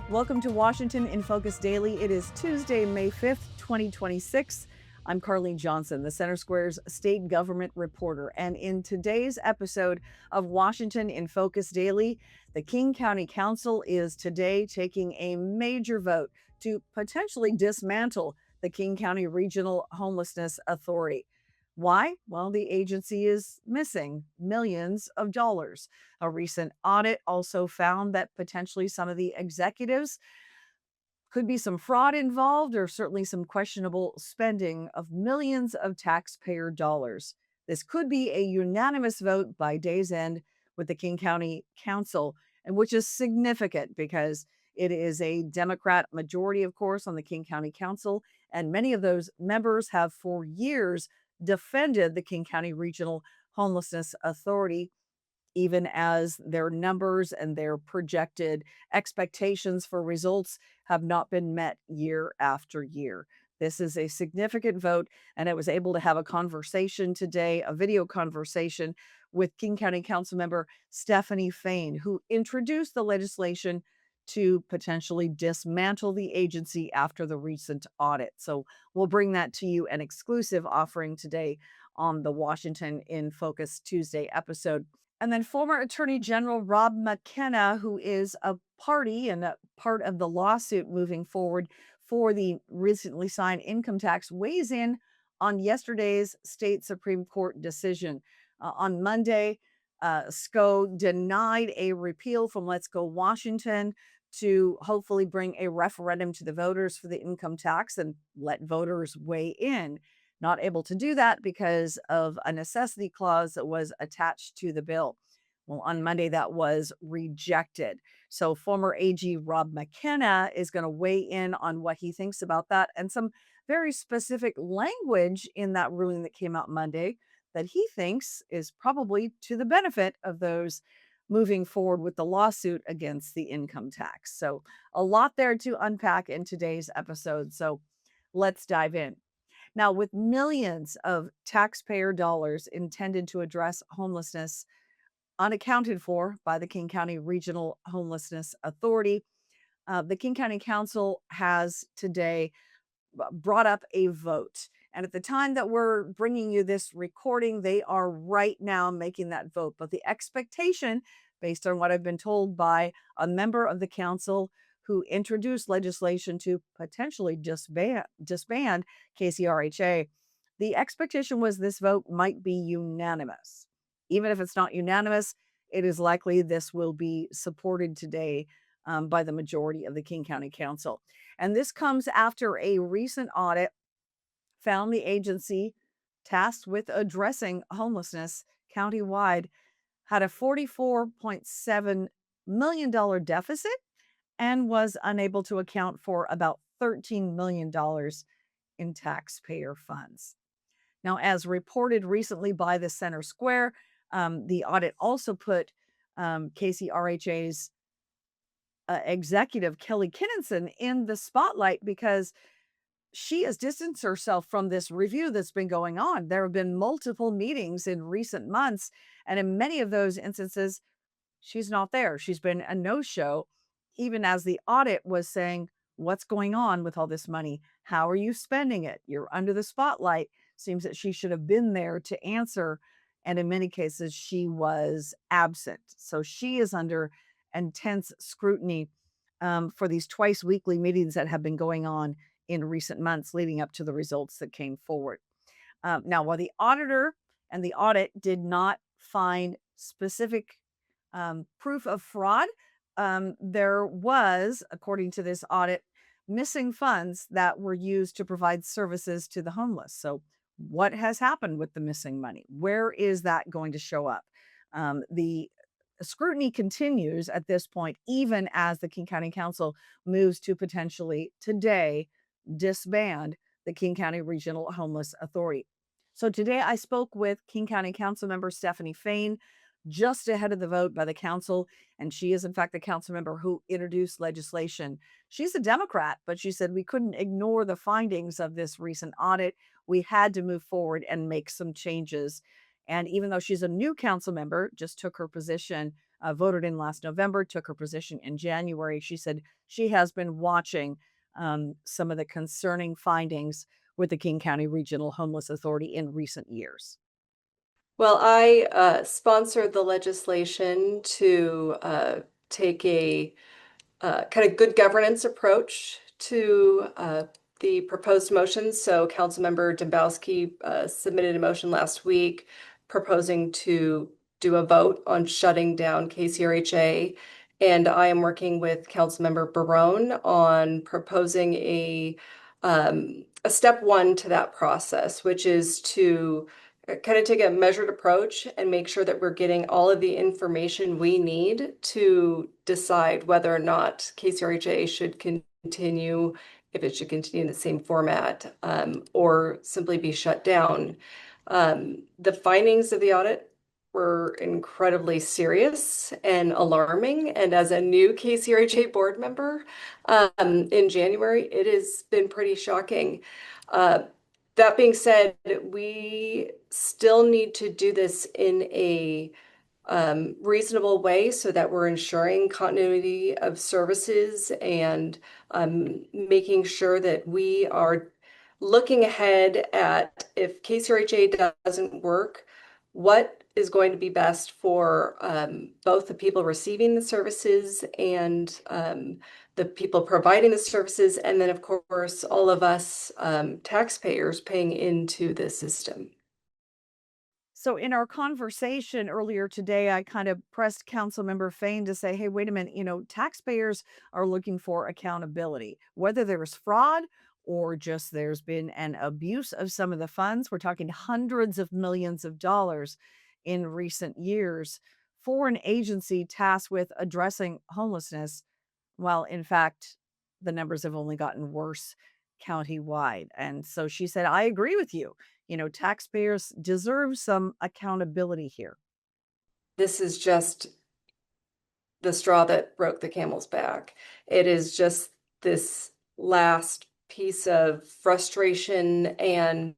Welcome to Washington in Focus Daily. It is Tuesday, May 5th, 2026. I'm Carlene Johnson, the Center Square's state government reporter. And in today's episode of Washington in Focus Daily, the King County Council is today taking a major vote to potentially dismantle the King County Regional Homelessness Authority. Why? Well, the agency is missing millions of dollars. A recent audit also found that potentially some of the executives could be some fraud involved or certainly some questionable spending of millions of taxpayer dollars. This could be a unanimous vote by day's end with the King County Council, and which is significant because it is a Democrat majority, of course, on the King County Council, and many of those members have for years defended the King County Regional Homelessness Authority, even as their numbers and their projected expectations for results have not been met year after year. This is a significant vote, and I was able to have a conversation today, a video conversation with King County Council member Stephanie Fain, who introduced the legislation to potentially dismantle the agency after the recent audit. So we'll bring that to you, an exclusive offering today on the Washington in Focus Tuesday episode. And then former Attorney General Rob McKenna, who is a party and a part of the lawsuit moving forward for the recently signed income tax, weighs in on yesterday's state Supreme Court decision. On Monday, SCO denied a repeal from Let's Go Washington to hopefully bring a referendum to the voters for the income tax and let voters weigh in. Not able to do that because of a necessity clause that was attached to the bill. Well, on Monday, that was rejected. So, former AG Rob McKenna is going to weigh in on what he thinks about that and some very specific language in that ruling that came out Monday that he thinks is probably to the benefit of those moving forward with the lawsuit against the income tax. So, a lot there to unpack in today's episode. So, let's dive in. Now, with millions of taxpayer dollars intended to address homelessness unaccounted for by the King County Regional Homelessness Authority, the King County Council has today brought up a vote. And at the time that we're bringing you this recording, they are right now making that vote. But the expectation, based on what I've been told by a member of the council who introduced legislation to potentially disband KCRHA, the expectation was this vote might be unanimous. Even if it's not unanimous, it is likely this will be supported today by the majority of the King County Council. And this comes after a recent audit found the agency tasked with addressing homelessness countywide had a $44.7 million deficit and was unable to account for about $13 million in taxpayer funds. Now, as reported recently by the Center Square, the audit also put KCRHA's executive Kelly Kinninson in the spotlight because she has distanced herself from this review that's been going on. There have been multiple meetings in recent months, and in many of those instances, she's not there. She's been a no-show, even as the audit was saying, what's going on with all this money? How are you spending it? You're under the spotlight. Seems that she should have been there to answer. And in many cases, she was absent. So she is under intense scrutiny for these twice weekly meetings that have been going on in recent months leading up to the results that came forward. Now, while the auditor and the audit did not find specific proof of fraud, there was, according to this audit, missing funds that were used to provide services to the homeless. So, what has happened with the missing money? Where is that going to show up? The scrutiny continues at this point, even as the King County Council moves to potentially today disband the King County Regional Homeless Authority. So today I spoke with King County Council member Stephanie Fain just ahead of the vote by the council, and she is in fact the council member who introduced legislation. She's a Democrat, but she said we couldn't ignore the findings of this recent audit. We had to move forward and make some changes. And even though she's a new council member, just took her position voted in last November, took her position in January. She said she has been watching some of the concerning findings with the King County Regional Homeless Authority in recent years. Well, I sponsored the legislation to take a kind of good governance approach to the proposed motions. So Councilmember Dombowski submitted a motion last week proposing to do a vote on shutting down KCRHA. And I am working with Councilmember Barone on proposing a step one to that process, which is to kind of take a measured approach and make sure that we're getting all of the information we need to decide whether or not KCRHA should continue, if it should continue in the same format, or simply be shut down. The findings of the audit were incredibly serious and alarming. And as a new KCRHA board member in January, it has been pretty shocking. That being said, we still need to do this in a reasonable way so that we're ensuring continuity of services and making sure that we are looking ahead at if KCRHA doesn't work, what is going to be best for both the people receiving the services and the people providing the services, and then, of course, all of us taxpayers paying into the system. So in our conversation earlier today, I kind of pressed Councilmember Fain to say, hey, wait a minute, taxpayers are looking for accountability, whether there's fraud or just there's been an abuse of some of the funds. We're talking hundreds of millions of dollars in recent years for an agency tasked with addressing homelessness, while in fact, the numbers have only gotten worse countywide. And so she said, I agree with you. Taxpayers deserve some accountability here. This is just the straw that broke the camel's back. It is just this last piece of frustration and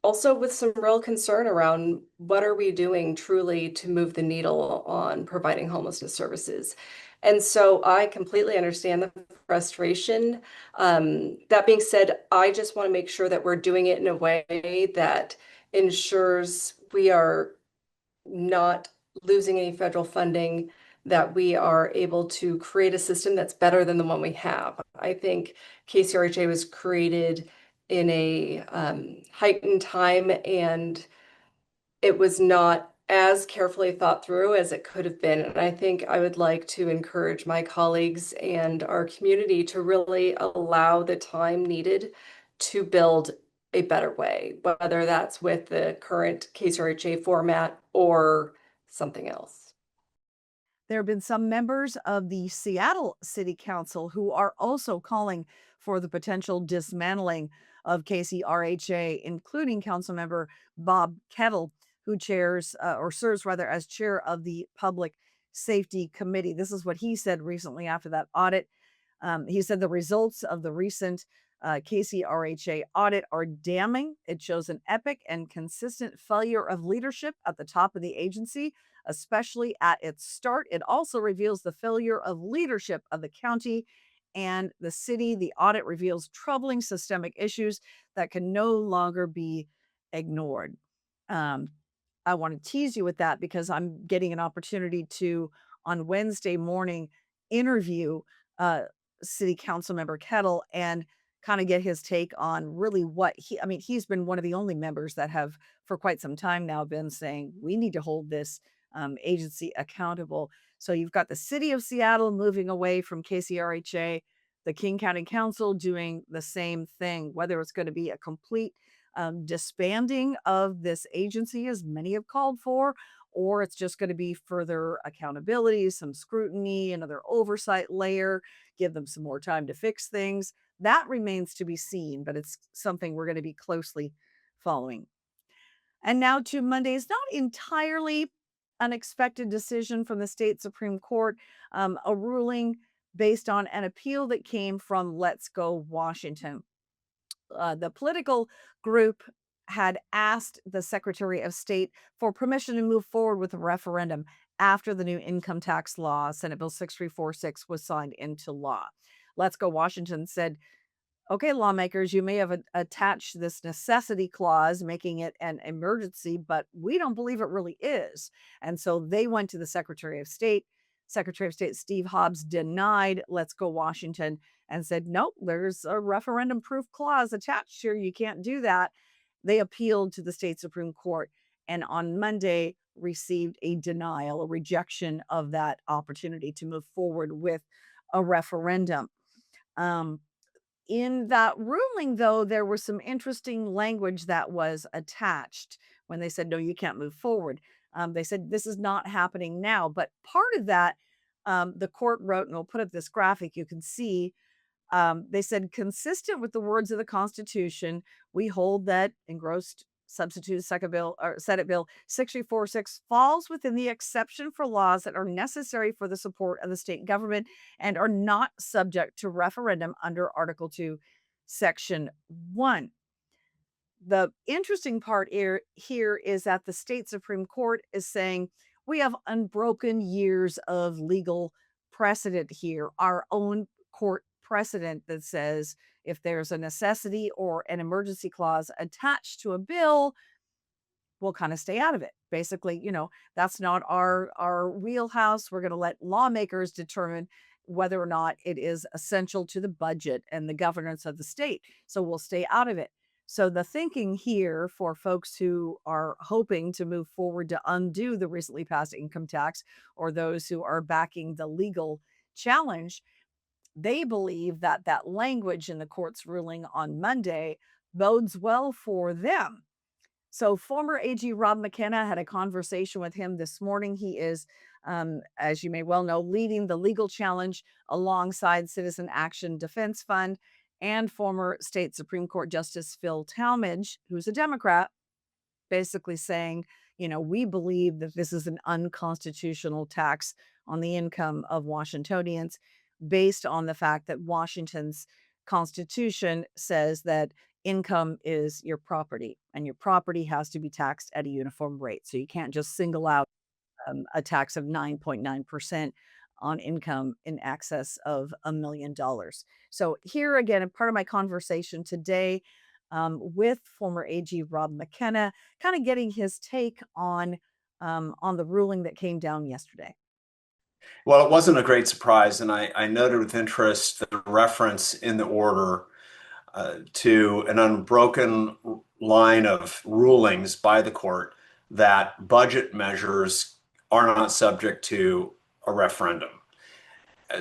also with some real concern around what are we doing truly to move the needle on providing homelessness services. And so I completely understand the frustration. That being said, I just want to make sure that we're doing it in a way that ensures we are not losing any federal funding, that we are able to create a system that's better than the one we have. I think KCRHA was created in a heightened time, and it was not as carefully thought through as it could have been. And I think I would like to encourage my colleagues and our community to really allow the time needed to build a better way, whether that's with the current KCRHA format or something else. There have been some members of the Seattle City Council who are also calling for the potential dismantling of KCRHA, including Councilmember Bob Kettle, who chairs or serves rather as chair of the Public Safety Committee. This is what he said recently after that audit. He said the results of the recent KCRHA audit are damning. It shows an epic and consistent failure of leadership at the top of the agency, especially at its start. It also reveals the failure of leadership of the county and the city. The audit reveals troubling systemic issues that can no longer be ignored. Um, I want to tease you with that because I'm getting an opportunity to, on Wednesday morning, interview uh, City Council Member Kettle and kind of get his take on really he's been one of the only members that have, for quite some time now, been saying we need to hold this agency accountable. So you've got the city of Seattle moving away from KCRHA, the King County Council doing the same thing, whether it's going to be a complete disbanding of this agency, as many have called for, or it's just going to be further accountability, some scrutiny, another oversight layer, give them some more time to fix things. That remains to be seen, but it's something we're going to be closely following. And now to Monday's not entirely unexpected decision from the state Supreme Court, a ruling based on an appeal that came from Let's Go Washington. The political group had asked the Secretary of State for permission to move forward with a referendum after the new income tax law, Senate Bill 6346, was signed into law. Let's Go Washington said, okay, lawmakers, you may have attached this necessity clause, making it an emergency, but we don't believe it really is. And so they went to the Secretary of State. Secretary of State Steve Hobbs denied Let's Go Washington and said, nope, there's a referendum proof clause attached here. You can't do that. They appealed to the state Supreme Court and on Monday received a denial, a rejection of that opportunity to move forward with a referendum. Um, in that ruling, though, there was some interesting language that was attached when they said, no, you can't move forward. They said, this is not happening now. But part of that, the court wrote, and we'll put up this graphic, you can see they said, consistent with the words of the Constitution, we hold that engrossed substitute second bill or Senate Bill 646 falls within the exception for laws that are necessary for the support of the state government and are not subject to referendum under Article 2, Section 1. The interesting part here is that the state Supreme Court is saying we have unbroken years of legal precedent here, our own court precedent that says if there's a necessity or an emergency clause attached to a bill, we'll kind of stay out of it. Basically, that's not our wheelhouse. We're going to let lawmakers determine whether or not it is essential to the budget and the governance of the state. So we'll stay out of it. So the thinking here for folks who are hoping to move forward to undo the recently passed income tax or those who are backing the legal challenge, they believe that that language in the court's ruling on Monday bodes well for them. So former AG Rob McKenna had a conversation with him this morning. He is, as you may well know, leading the legal challenge alongside Citizen Action Defense Fund and former state Supreme Court Justice Phil Talmadge, who's a Democrat, basically saying, we believe that this is an unconstitutional tax on the income of Washingtonians based on the fact that Washington's constitution says that income is your property and your property has to be taxed at a uniform rate. So you can't just single out a tax of 9.9% on income in excess of $1 million. So here again, a part of my conversation today with former AG Rob McKenna, kind of getting his take on the ruling that came down yesterday. Well, it wasn't a great surprise, and I noted with interest the reference in the order to an unbroken line of rulings by the court that budget measures are not subject to a referendum.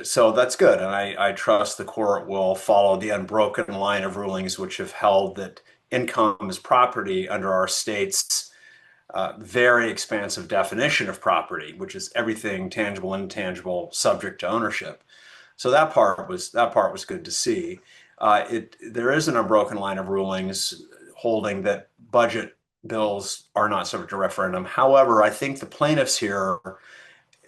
So that's good, and I trust the court will follow the unbroken line of rulings which have held that income is property under our state's very expansive definition of property, which is everything tangible and intangible subject to ownership. So that part was good to see. There is an unbroken line of rulings holding that budget bills are not subject to referendum. However, I think the plaintiffs here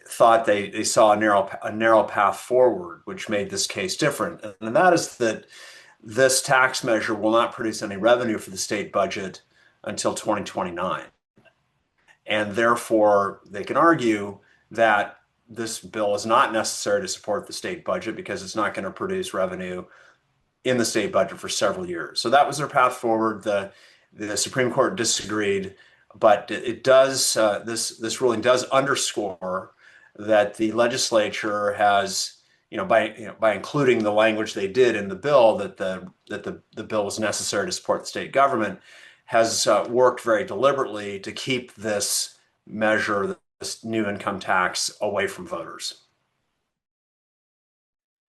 thought they saw a narrow path forward, which made this case different, and that is that this tax measure will not produce any revenue for the state budget until 2029. And therefore, they can argue that this bill is not necessary to support the state budget because it's not going to produce revenue in the state budget for several years. So that was their path forward. The Supreme Court disagreed, but it does this ruling does underscore that the legislature has, by including the language they did in the bill that the bill was necessary to support the state government, has worked very deliberately to keep this measure, this new income tax, away from voters.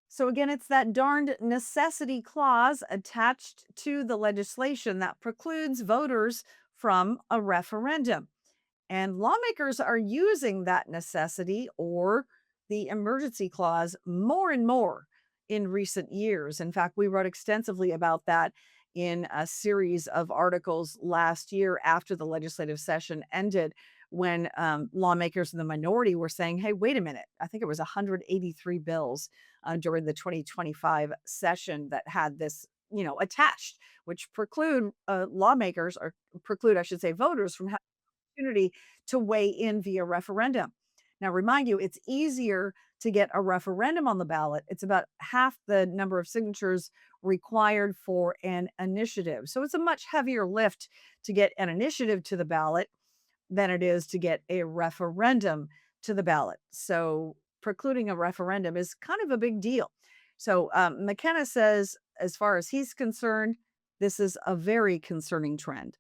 So again, it's that darned necessity clause attached to the legislation that precludes voters from a referendum. And lawmakers are using that necessity or the emergency clause more and more in recent years. In fact, we wrote extensively about that in a series of articles last year after the legislative session ended, when lawmakers in the minority were saying, hey, wait a minute, I think it was 183 bills during the 2025 session that had this attached, which preclude lawmakers or preclude, I should say, voters from having the opportunity to weigh in via referendum. Now, remind you, it's easier to get a referendum on the ballot. It's about half the number of signatures required for an initiative. So it's a much heavier lift to get an initiative to the ballot than it is to get a referendum to the ballot. So precluding a referendum is kind of a big deal. So McKenna says, as far as he's concerned, this is a very concerning trend.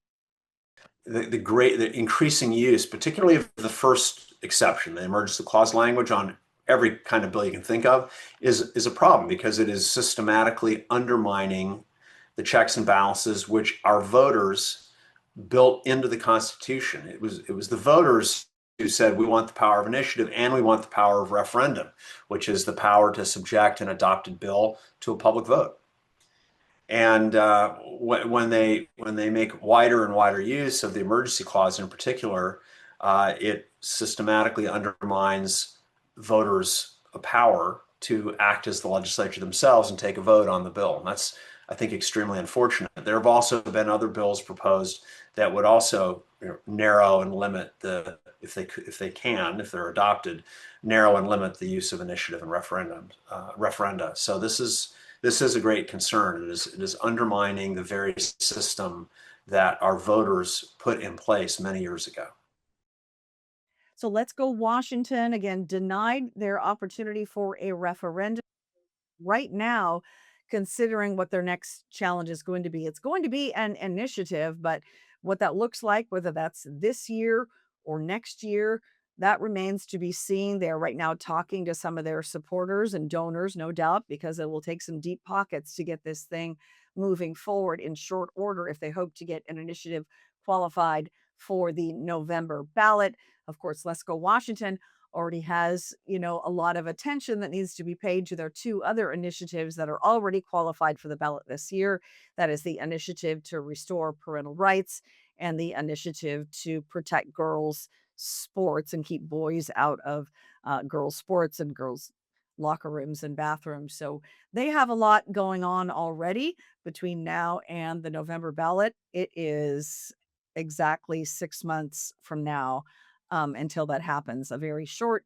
The increasing use, particularly of the first exception, the emergency clause language on every kind of bill you can think of, is a problem because it is systematically undermining the checks and balances which our voters built into the Constitution. It was the voters who said we want the power of initiative and we want the power of referendum, which is the power to subject an adopted bill to a public vote. And when they make wider and wider use of the emergency clause in particular, it systematically undermines voters' power to act as the legislature themselves and take a vote on the bill. And that's, I think, extremely unfortunate. There have also been other bills proposed that would also narrow and limit the, if they're adopted, narrow and limit the use of initiative and referenda. So this is a great concern. It is undermining the very system that our voters put in place many years ago. So let's go Washington again denied their opportunity for a referendum right now, considering what their next challenge is going to be. It's going to be an initiative, but what that looks like, whether that's this year or next year, that remains to be seen. They're right now talking to some of their supporters and donors, no doubt, because it will take some deep pockets to get this thing moving forward in short order if they hope to get an initiative qualified for the November ballot. Of course, Let's Go Washington already has, a lot of attention that needs to be paid to their two other initiatives that are already qualified for the ballot this year. That is the initiative to restore parental rights and the initiative to protect girls' sports and keep boys out of girls' sports and girls' locker rooms and bathrooms. So they have a lot going on already between now and the November ballot. It is exactly 6 months from now until that happens, a very short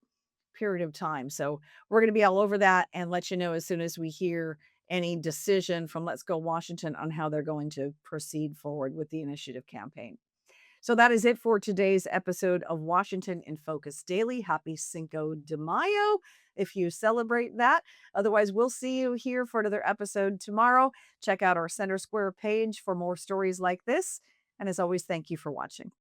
period of time. So we're going to be all over that and let you know as soon as we hear any decision from Let's Go Washington on how they're going to proceed forward with the initiative campaign. So that is it for today's episode of Washington in Focus Daily. Happy Cinco de Mayo if you celebrate that. Otherwise, we'll see you here for another episode tomorrow. Check out our Center Square page for more stories like this. And as always, thank you for watching.